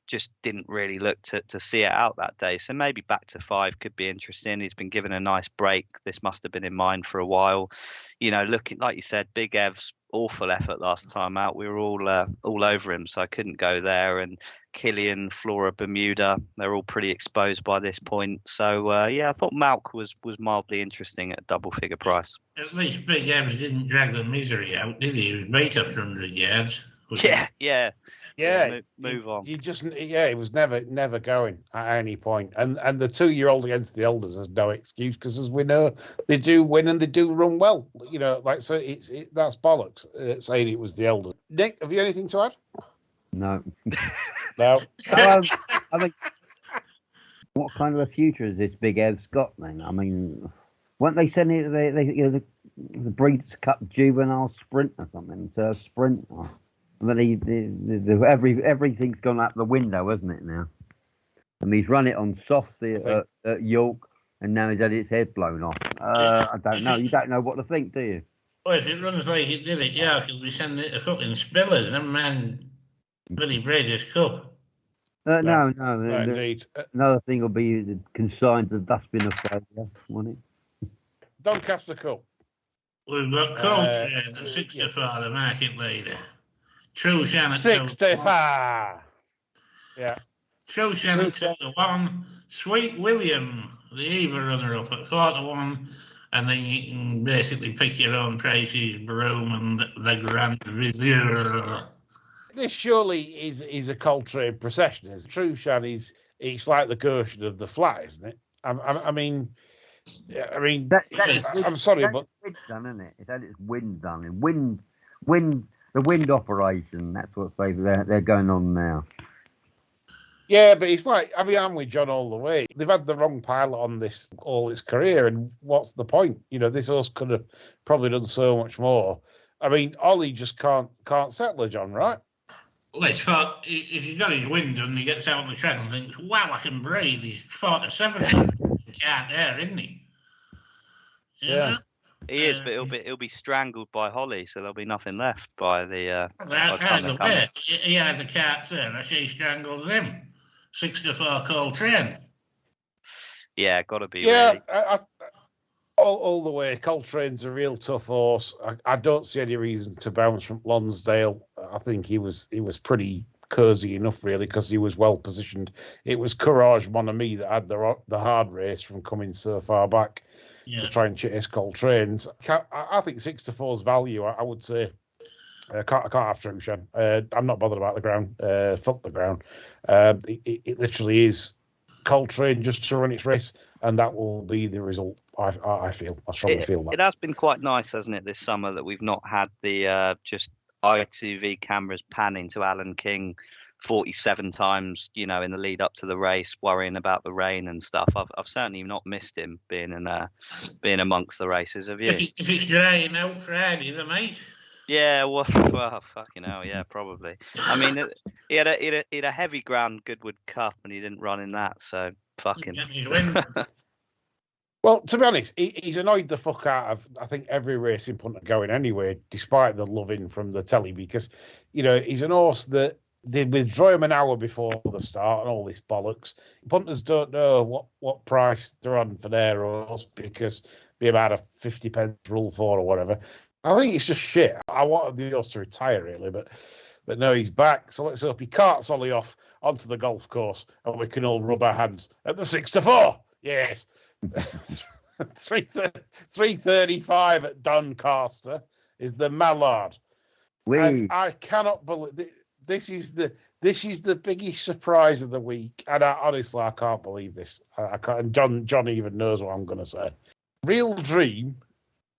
just didn't really look to see it out that day. So maybe back to 5 could be interesting. He's been given a nice break. This must have been in mind for a while. Looking, like you said, Big Ev's awful effort last time out. We were all over him, so I couldn't go there. And Killian, Flora, Bermuda, they're all pretty exposed by this point. So I thought Malk was mildly interesting at a double figure price. At least Big Ev's didn't drag the misery out, did he? He was beat up 100 yards. Yeah, move on. It was never going at any point. And the 2-year-old against the elders has no excuse because, as we know, they do win and they do run well. So that's bollocks saying it was the elders. Nick, have you anything to add? No. No. I mean, what kind of a future has this Big Ev's got then? I mean, weren't they sending the Breeders' Cup Juvenile Sprint or something? Turf Sprint? But everything's gone out the window, hasn't it now? I mean, he's run it on soft at York, and now he's had his head blown off. I don't know. You don't know what to think, do you? Well, if it runs like it did at York, he'll be sending it to fucking Spillers, never mind Billy Breeders' Cup. No. Indeed. Another thing will be consigned to the dustbin of failure, won't it? Doncaster Cup. We've got Coltrane, the 64, the market leader. True Shannon 65. Yeah. True Shannon 2-1. Sweet William, the Eva runner-up at 4-1. And then you can basically pick your own prices, Broom and the Grand Vizier. This surely is a Coltrane procession. True Shannon it's like the Goshen of the flat, isn't it? I mean, I'm sorry, but it's done, isn't it? It's had its wind done, and wind. The wind operation, that's what they're going on now. Yeah, but it's like, I'm with John all the way. They've had the wrong pilot on this all its career, and what's the point? This horse could have probably done so much more. I mean, Ollie just can't settle her, John, right? Well, if he's got his wind and he gets out on the track and thinks, wow, I can breathe, he's 47. He can't there, isn't he? Yeah. He is, but he'll be strangled by Holly, so there'll be nothing left by the time they come. Way, he had the cart there, and she strangles him. 6-4 Coltrane. Yeah, got to be. Yeah, really. all the way. Coltrane's a real tough horse. I don't see any reason to bounce from Lonsdale. I think he was pretty cosy enough, really, because he was well positioned. It was Courage Mon Ami that had the hard race from coming so far back to try and chase Coltrane's. I think 6-4's value. I would say. I can't have Trushan. I'm not bothered about the ground. Fuck the ground. It literally is Coltrane just to run its race, and that will be the result. I strongly feel that. It has been quite nice, hasn't it, this summer, that we've not had the just ITV cameras panning to Alan King 47 times, in the lead up to the race, worrying about the rain and stuff. I've certainly not missed him being amongst the races. Have you? If it's drying out Friday, then mate. Yeah, well, fucking hell, yeah, probably. I mean, he had a heavy ground Goodwood Cup, and he didn't run in that, so fucking. Well, to be honest, he's annoyed the fuck out of, I think, every racing punter going anyway, despite the loving from the telly, because, he's an horse that they withdraw him an hour before the start and all this bollocks. Punters don't know what price they're on for their horse because be about a 50 pence rule for or whatever. I think it's just shit. I wanted the horse to retire, really, but no, he's back. So let's hope he carts Ollie off onto the golf course and we can all rub our hands at the 6-4. Yes. 3:35 at Doncaster is the Mallard. And I cannot believe this is the biggest surprise of the week. And honestly, I can't believe this. I can't. And John even knows what I'm going to say. Real Dream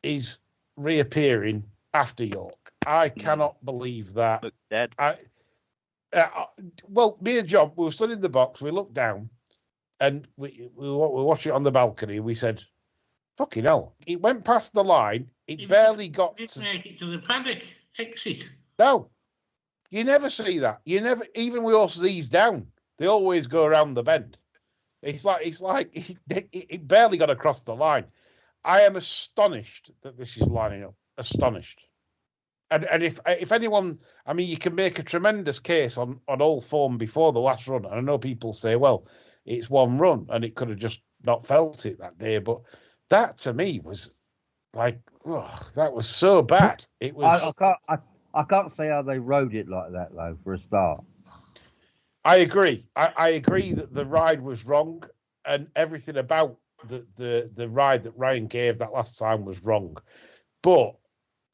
is reappearing after York. I cannot believe that. Look dead. Well, me and John, we were stood in the box. We looked down, and we were watching it on the balcony. We said, "Fucking hell!" It went past the line. It barely got. Didn't make it to the paddock exit. No, you never see that. You never, even with horses ease down, they always go around the bend. It's like it barely got across the line. I am astonished that this is lining up. Astonished. And if anyone, I mean, you can make a tremendous case on all form before the last run. And I know people say, well, it's one run and it could have just not felt it that day. But that to me was like, that was so bad. It was. I can't say how they rode it like that though. For a start, I agree. I agree that the ride was wrong, and everything about the ride that Ryan gave that last time was wrong. But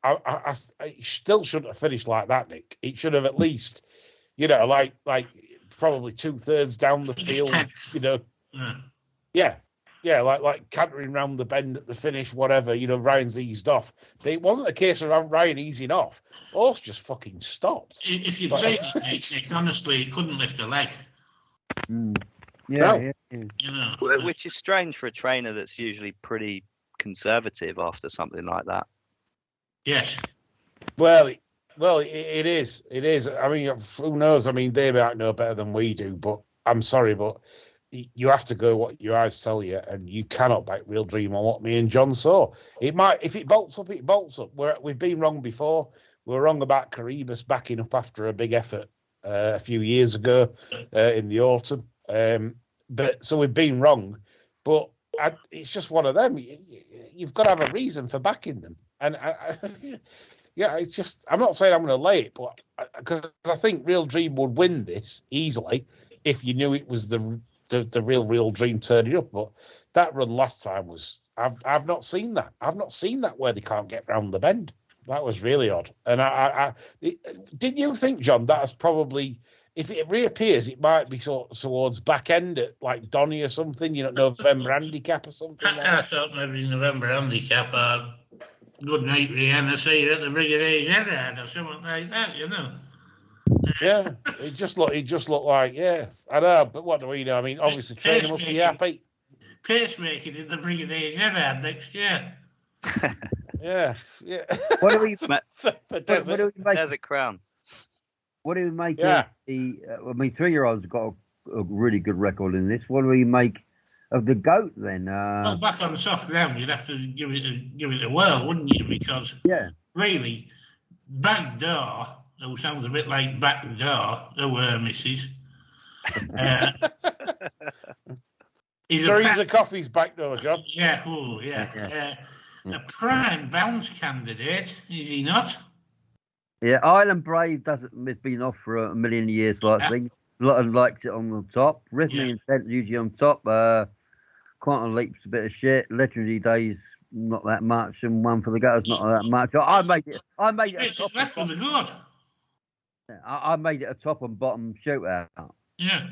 I still shouldn't have finished like that, Nick. It should have at least, like probably 2/3 down the field, Yeah, like cantering round the bend at the finish, whatever, Ryan's eased off. But it wasn't a case of Ryan easing off. Horse just fucking stopped. If you'd say it, honestly, he couldn't lift a leg. Yeah. Which is strange for a trainer that's usually pretty conservative after something like that. Yes. Well, it is. It is. I mean, who knows? I mean, they might know better than we do, but I'm sorry, but you have to go what your eyes tell you, and you cannot back Real Dream on what me and John saw. It might, if it bolts up, it bolts up. We've been wrong before. We were wrong about Caribus backing up after a big effort a few years ago in the autumn. But so we've been wrong, but it's just one of them. You've got to have a reason for backing them, and it's just. I'm not saying I'm going to lay it, but because I think Real Dream would win this easily if you knew it was the real Dream turning up. But that run last time was. I've not seen that. I've not seen that where they can't get round the bend. That was really odd. And didn't you think, John, that is probably, if it reappears, it might be towards back end at like Donny or something, November Handicap or something like that? I thought maybe November Handicap or Good Night Rihanna say at the Brigadier's Head or something like that, Yeah, it just looked like, I know, but what do we know? I mean, obviously, trainer must be happy. Pacemaker in the Brigadier's Head next year. Yeah. What do we Desert Crown. What do we make Yeah. of the? I mean, 3-year-olds got a really good record in this. What do we make of the goat then? Well, back on soft ground, you'd have to give it a whirl, wouldn't you? Because Yeah. really, Backdoor, who sounds a bit like Backdoor, Mrs. He's a coffee's back door, John. Yeah, a prime bounce candidate, is he not? Yeah, Island Brave has been off for a million years, like I think. A lot of likes it on the top. Rhythmic Intent usually on top. Quantum Leap's a bit of shit. Legendary Days not that much, and One for the Gutters not that much. I made it. It's left for the good. I made it a top and bottom shootout. Yeah.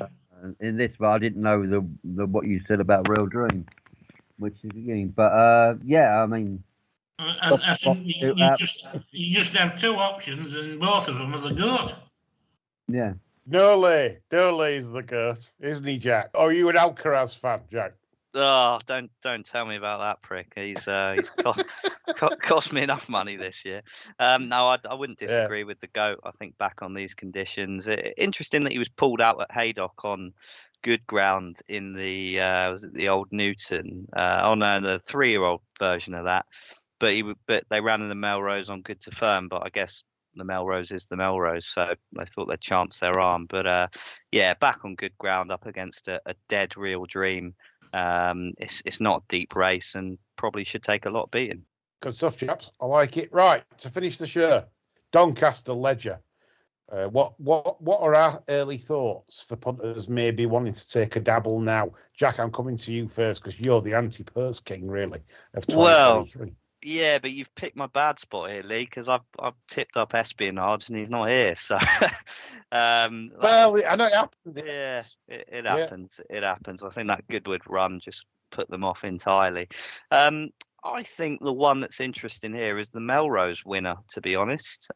In this, but I didn't know the what you said about Real Dream, which is a game. But yeah, I mean, I think you just have two options, and both of them are the good. Yeah. Nursery is the goat, isn't he, Jack? Are you an Alcaraz fan, Jack? Oh, don't tell me about that prick. He's cost me enough money this year. No, I wouldn't disagree with the goat. I think back on these conditions, interesting that he was pulled out at Haydock on good ground in the was it the old Newton? The 3-year-old version of that. But they ran in the Melrose on good to firm. But I guess the Melrose is the Melrose, so they thought they'd chance their arm. But yeah, back on good ground up against a dead Real Dream. It's not a deep race and probably should take a lot of beating. Good stuff, chaps. I like it. Right, to finish the show, Doncaster Ledger. What are our early thoughts for punters maybe wanting to take a dabble now? Jack, I'm coming to you first because you're the anti-purse king, really, of 2023. Well, yeah, but you've picked my bad spot here, Lee, because I've tipped up Espionage and he's not here. So, well, I know it happens. Yeah, it happens. It happens. I think that Goodwood run just put them off entirely. I think the one that's interesting here is the Melrose winner, to be honest.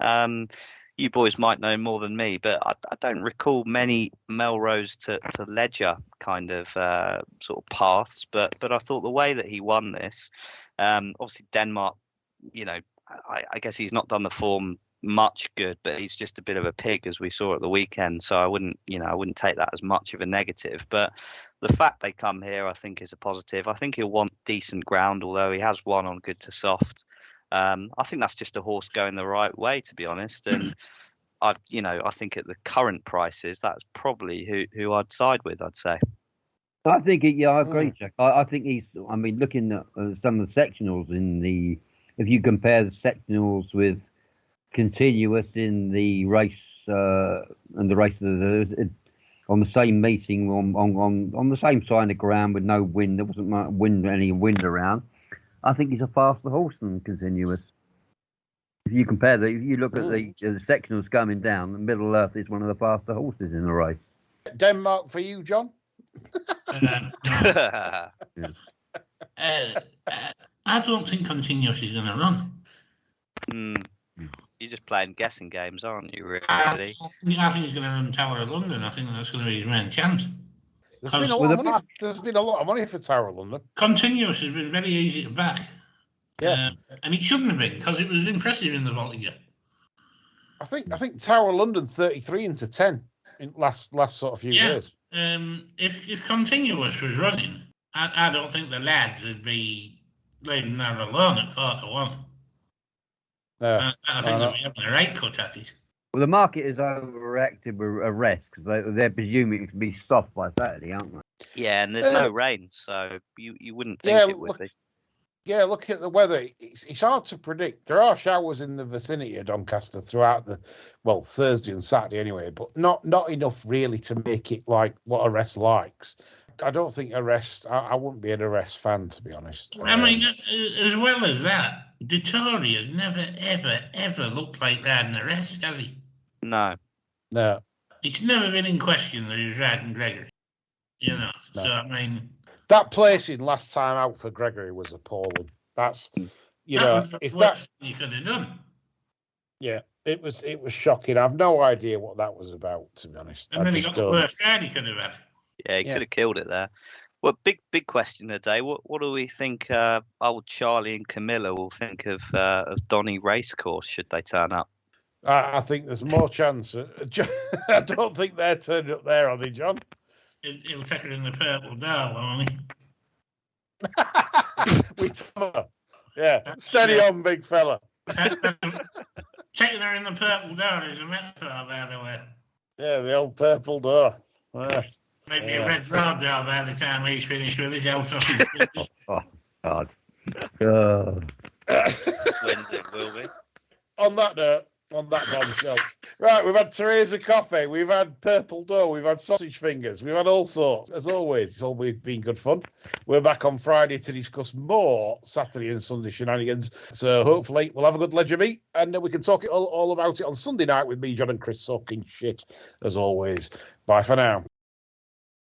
You boys might know more than me, but I don't recall many Melrose to Ledger kind of sort of paths. But I thought the way that he won this, obviously Denmark, I guess he's not done the form much good, but he's just a bit of a pig, as we saw at the weekend. So I wouldn't take that as much of a negative. But the fact they come here, I think, is a positive. I think he'll want decent ground, although he has won on good to soft. I think that's just a horse going the right way, to be honest. And I think at the current prices, that's probably who I'd side with, I'd say. I think, I agree, Jack. I think looking at some of the sectionals if you compare the sectionals with continuous in the race and the race on the same meeting on the same side of ground with no wind, there wasn't much any wind around. I think he's a faster horse than continuous. If you look at the sectionals coming down, the Middle Earth is one of the faster horses in the race. Denmark for you, John? I don't think continuous is going to run. You're just playing guessing games, aren't you, really? I think he's going to run Tower of London. I think that's going to be his main chance. There's been a lot of money for Tower of London. Continuous has been very easy to back. Yeah. And it shouldn't have been, because it was impressive in the Voltiger. I think Tower of London 33 into 10 in last sort of few years. If Continuous was running, I don't think the lads would be leaving that alone at 4-1. No, I think they'll be having a right cut at it. Well, the market is overreacted with a rest because they're presuming it can be soft by Saturday, aren't they? Yeah, and there's no rain, so you wouldn't think it would be. Yeah, looking at the weather, it's hard to predict. There are showers in the vicinity of Doncaster throughout Thursday and Saturday anyway, but not enough really to make it like what a rest likes. I don't think a rest. I wouldn't be an Arrest fan, to be honest. I mean, as well as that, Dettori has never, ever looked like riding Arrest, has he? No. It's never been in question that he was riding Gregory. No. So I mean, that placing last time out for Gregory was appalling. That's if that you could have done. Yeah, it was shocking. I've no idea what that was about, to be honest. And then he got the worst ride he could have had. Yeah, he could have killed it there. Well, big question today. What do we think old Charlie and Camilla will think of Donny Racecourse should they turn up? I think there's more chance. I don't think they're turned up there, are they, John? He'll take it in the purple door, won't he? Yeah, steady on, big fella. Taking her in the purple door is a metaphor, by the way. Yeah, the old purple door. Maybe a red road door by the time he's finished with his old sausage. Oh, God. When's it will be? On that note, on that bombshell. Right, we've had Teresa coffee, we've had purple dough, we've had sausage fingers, we've had all sorts. As always, it's always been good fun. We're back on Friday to discuss more Saturday and Sunday shenanigans. So hopefully we'll have a good ledger meet, and we can talk all about it on Sunday night with me, John, and Chris talking shit, as always. Bye for now.